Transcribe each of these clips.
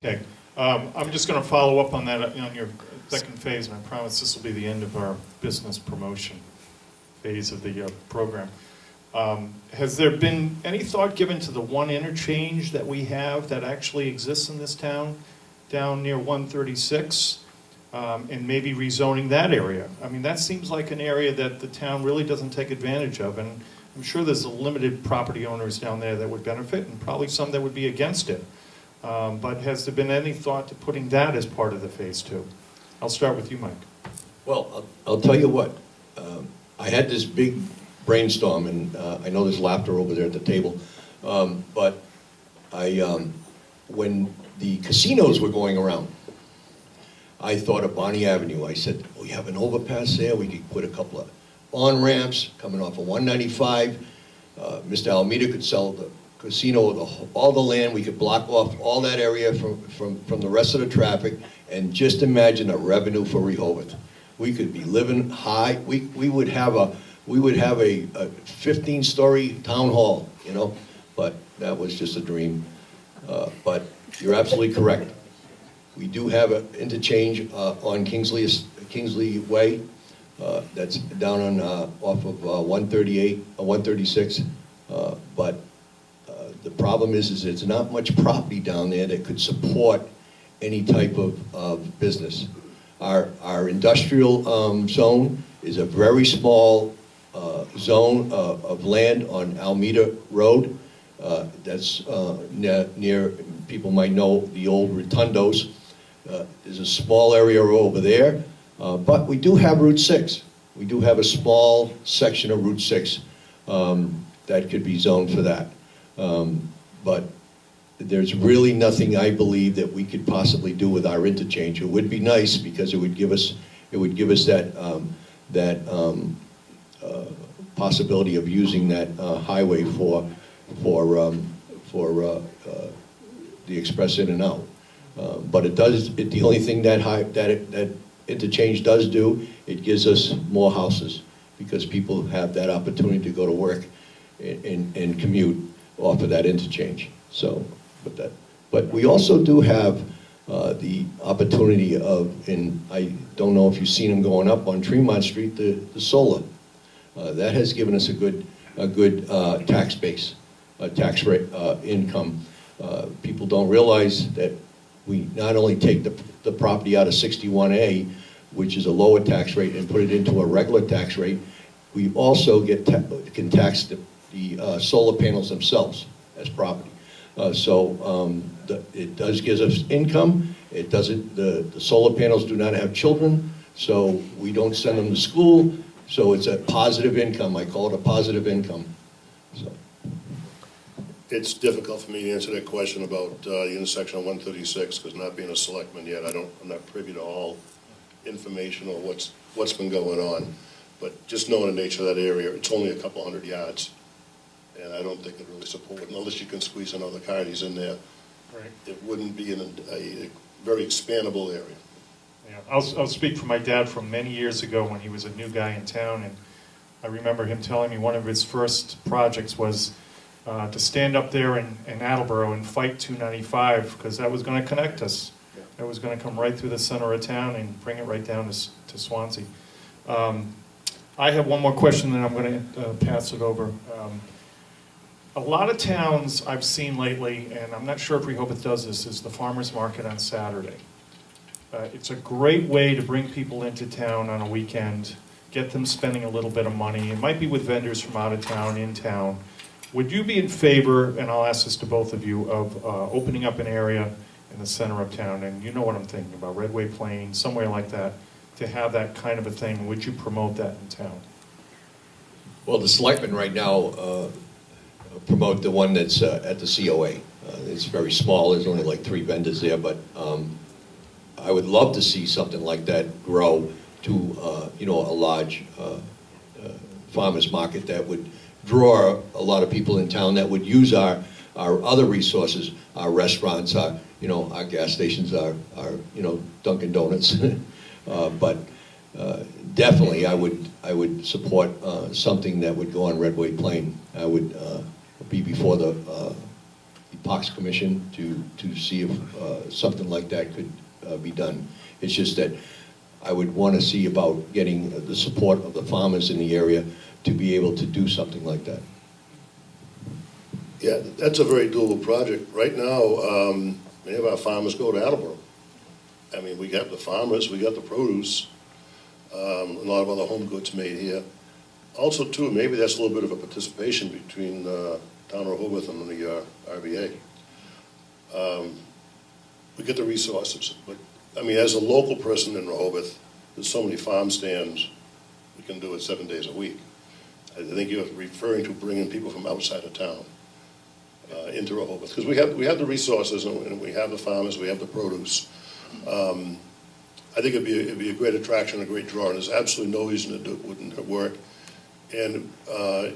Okay, I'm just going to follow up on that on your second phase, and I promise this will be the end of our business promotion phase of the program. Has there been any thought given to the one interchange that we have that actually exists in this town, down near 136, and maybe rezoning that area? I mean, that seems like an area that the town really doesn't take advantage of, and I'm sure there's a limited property owners down there that would benefit, and probably some that would be against it. But has there been any thought to putting that as part of the phase two? I'll start with you, Mike. Well, I'll tell you what. I had this big brainstorm, and I know there's laughter over there at the table, but when the casinos were going around, I thought of Bonnie Avenue. I said, we have an overpass there. We could put a couple of on-ramps coming off of 195. Mr. Almeida could sell the casino, all the land. We could block off all that area from the rest of the traffic, and just imagine a revenue for Rehoboth. We could be living high. We would have a 15-story town hall, you know, but that was just a dream. But you're absolutely correct. We do have an interchange on Kingsley Way. That's down on off of 138, 136. But the problem is it's not much property down there that could support any type of business. Our industrial zone is a very small zone of land on Almeida Road. That's near, people might know the old Rotundos. There's a small area over there, but we do have Route 6. We do have a small section of Route 6 that could be zoned for that. But there's really nothing, I believe, that we could possibly do with our interchange. It would be nice because it would give us that possibility of using that highway for the express in and out. But it does. The only thing that interchange does do, it gives us more houses because people have that opportunity to go to work and commute off of that interchange. So, but we also do have the opportunity of, and I don't know if you've seen them going up on Tremont Street, the solar. That has given us a good tax base, tax rate, income. People don't realize that we not only take the property out of 61A, which is a lower tax rate, and put it into a regular tax rate, we also can tax the solar panels themselves as property. It does give us income. It doesn't. The solar panels do not have children, so we don't send them to school. So it's a positive income. I call it a positive income. So. It's difficult for me to answer that question about the intersection of 136 because not being a selectman yet, I'm not privy to all information or what's been going on. But just knowing the nature of that area, it's only a couple hundred yards, and I don't think it really supports, unless you can squeeze another carnies in there. Right. It wouldn't be in a very expandable area. Yeah, I'll speak for my dad from many years ago when he was a new guy in town, and I remember him telling me one of his first projects was to stand up there in Attleboro and fight 295 because that was going to connect us. Yeah. It was going to come right through the center of town and bring it right down to Swansea. I have one more question, then I'm going to pass it over. A lot of towns I've seen lately, and I'm not sure if Rehoboth does this, is the farmer's market on Saturday. It's a great way to bring people into town on a weekend, get them spending a little bit of money. It might be with vendors from out of town, in town. Would you be in favor, and I'll ask this to both of you, of opening up an area in the center of town, and you know what I'm thinking about, Redway Plain, somewhere like that, to have that kind of a thing? Would you promote that in town? Well, the selectmen right now promote the one that's at the COA. It's very small. There's only like 3 vendors there, but I would love to see something like that grow to a large farmers market that would draw a lot of people in town that would use our other resources, our restaurants, our gas stations, our Dunkin' Donuts. But definitely, I would support something that would go on Redway Plain. I would be before the Parks Commission to see if something like that could be done. It's just that I would want to see about getting the support of the farmers in the area to be able to do something like that. Yeah, that's a very doable project. Right now, many of our farmers go to Attleboro. I mean, we got the farmers, we got the produce, a lot of other home goods made here. Also, too, maybe that's a little bit of a participation between Town of Rehoboth and the RBA. We get the resources, but, I mean, as a local person in Rehoboth, there's so many farm stands, we can do it 7 days a week. I think you're referring to bringing people from outside of town into Rehoboth, because we have the resources, and we have the farmers, we have the produce. I think it'd be a great attraction, a great draw, and there's absolutely no reason it wouldn't work. And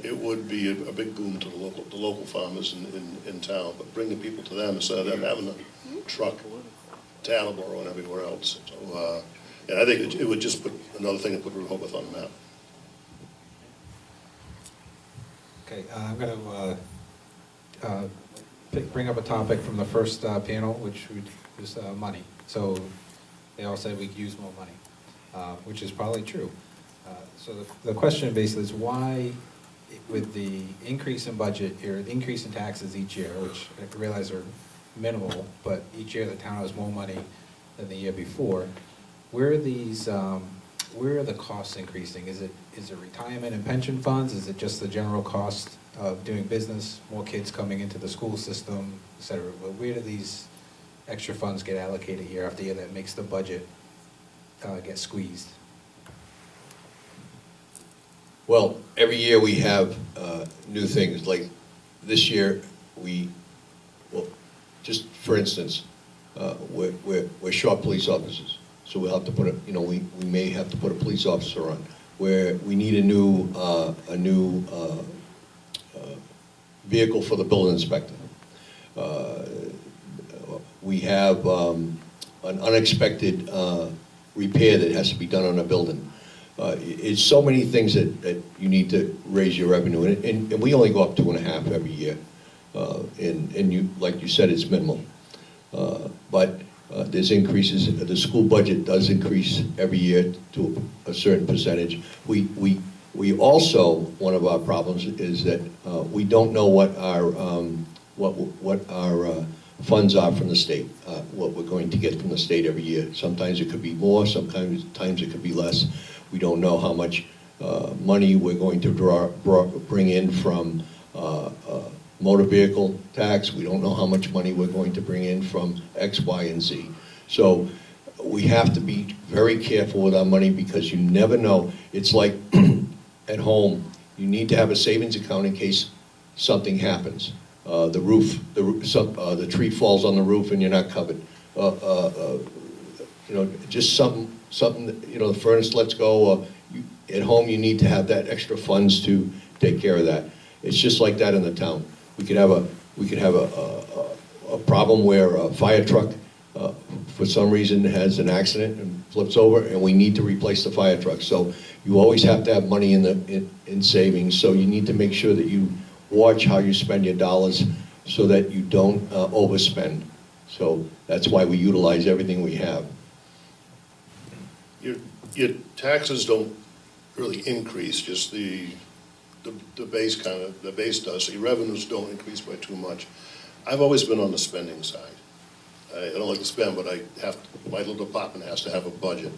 it would be a big boom to the local farmers in town, but bringing people to them instead of them having a truck to Attleboro and everywhere else. So, and I think it would just put another thing to put Rehoboth on the map. Okay, I'm going to bring up a topic from the first panel, which was money. So they all said we could use more money, which is probably true. So the question basically is why, with the increase in budget or the increase in taxes each year, which I realize are minimal, but each year the town has more money than the year before, where are the costs increasing? Is it retirement and pension funds? Is it just the general cost of doing business, more kids coming into the school system, et cetera? But where do these extra funds get allocated year after year that makes the budget get squeezed? Well, every year we have new things. Like this year, just for instance, we're short police officers, so we'll have to put we may have to put a police officer on. Where we need a new vehicle for the building inspector. We have an unexpected repair that has to be done on a building. It's so many things that you need to raise your revenue, and we only go up 2.5 every year, and you, like you said, it's minimal. But there's increases. The school budget does increase every year to a certain percentage. We also, one of our problems is that we don't know what our funds are from the state, what we're going to get from the state every year. Sometimes it could be more, sometimes it could be less. We don't know how much money we're going to bring in from motor vehicle tax. We don't know how much money we're going to bring in from X, Y, and Z. So we have to be very careful with our money because you never know. It's like at home, you need to have a savings account in case something happens. The tree falls on the roof and you're not covered. Just something, the furnace lets go. At home, you need to have that extra funds to take care of that. It's just like that in the town. We could have a problem where a fire truck, for some reason, has an accident and flips over, and we need to replace the fire truck. So you always have to have money in savings. So you need to make sure that you watch how you spend your dollars so that you don't overspend. So that's why we utilize everything we have. Your taxes don't really increase, just the base does. So your revenues don't increase by too much. I've always been on the spending side. I don't like to spend, but my little department has to have a budget.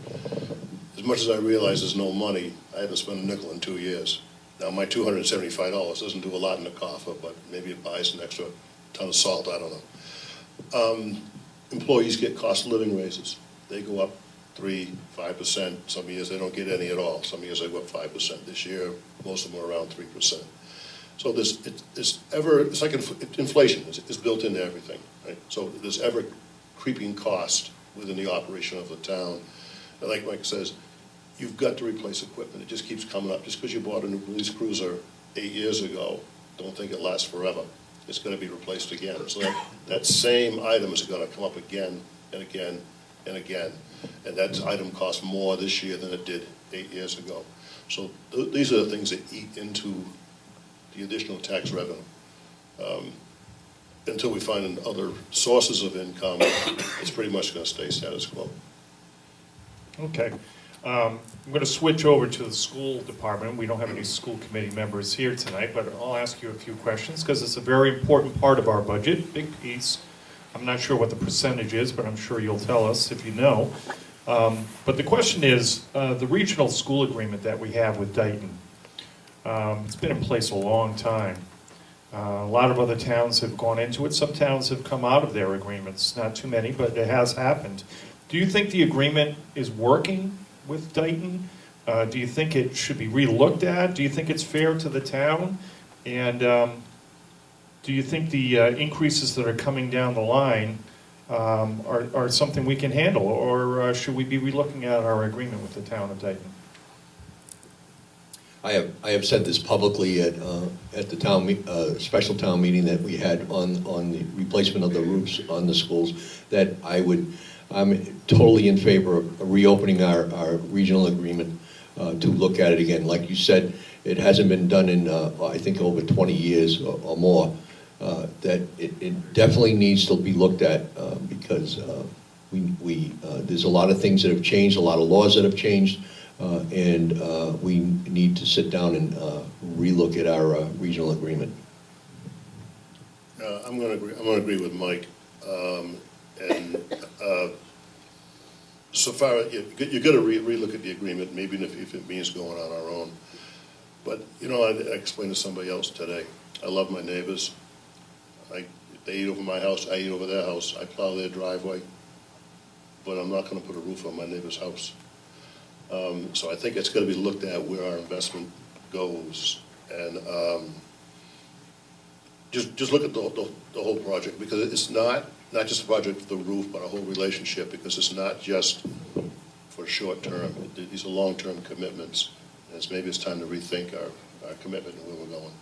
As much as I realize there's no money, I haven't spent a nickel in 2 years. Now, my $275 doesn't do a lot in the coffer, but maybe it buys an extra ton of salt, I don't know. Employees get cost of living raises. They go up 3-5%. Some years they don't get any at all. Some years they go up 5%. This year, most of them are around 3%. So it's like inflation is built into everything, right? So there's ever creeping cost within the operation of the town. And like Mike says, you've got to replace equipment. It just keeps coming up. Just because you bought a new police cruiser 8 years ago, don't think it lasts forever. It's going to be replaced again. So that same item is going to come up again and again and again. And that item costs more this year than it did 8 years ago. So these are the things that eat into the additional tax revenue. until we find other sources of income, it's pretty much going to stay status quo. Okay. I'm going to switch over to the school department. We don't have any school committee members here tonight, but I'll ask you a few questions because it's a very important part of our budget, big piece. I'm not sure what the percentage is, but I'm sure you'll tell us if you know. But the question is, the regional school agreement that we have with Dayton, it's been in place a long time. A lot of other towns have gone into it. Some towns have come out of their agreements, not too many, but it has happened. Do you think the agreement is working with Dayton? Do you think it should be re-looked at? Do you think it's fair to the town? And do you think the increases that are coming down the line are something we can handle? Or should we be re-looking at our agreement with the town of Dayton? I have said this publicly at the town special town meeting that we had on the replacement of the roofs on the schools, that I'm totally in favor of reopening our regional agreement to look at it again. Like you said, it hasn't been done in I think over 20 years or more. That it definitely needs to be looked at because there's a lot of things that have changed, a lot of laws that have changed. And we need to sit down and relook at our regional agreement. I'm going to agree with Mike. So far, you got to relook at the agreement, maybe if it means going on our own. But I explained to somebody else today. I love my neighbors. They eat over my house. I eat over their house. I plow their driveway. But I'm not going to put a roof on my neighbor's house. So I think it's going to be looked at where our investment goes, and just look at the whole project, because it's not just a project for the roof, but a whole relationship, because it's not just for short term. These are long-term commitments, and maybe it's time to rethink our commitment and where we're going.